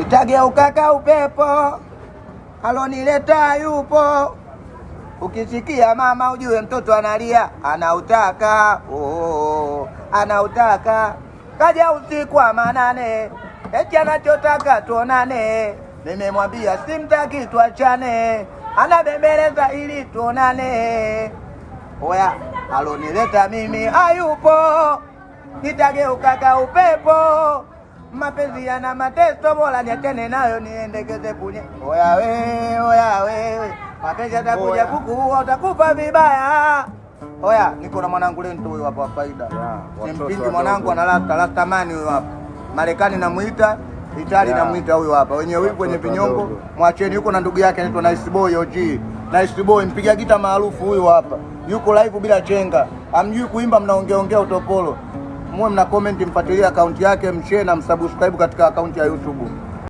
Itageuka ka upepo alonileta yupo. Ukisikia mama ujue mtoto analia, anautaka anautaka. Kaja usiku wa manane, eti anachotaka tuonane. Nimemwambia simtaki tuachane, anabembeleza ili tuonane. Oya, alonileta mimi hayupo, nitageuka ka upepo. Mapenzi yana mateso, bora niachane nayo niendekeze punye. Oya wewe, mapenzi atakuja kukuua, utakufa vibaya. Oya, niko na mwanangu Lento huyo hapa faida. Simpingi mwanangu ana rasta mani huyo hapa. Marekani namuita, Itali namuita huyo hapa. Wenyewe wipo wenye vinyongo, mwacheni. Yuko na ndugu yake anaitwa Nice Boy OG. Nice Boy mpiga gita maarufu huyo hapa. Yuko live bila chenga. Amjui kuimba, mnaongea utopolo. Mwe mna comment, mfuatilie account yake, mshare na msubscribe katika account ya YouTube.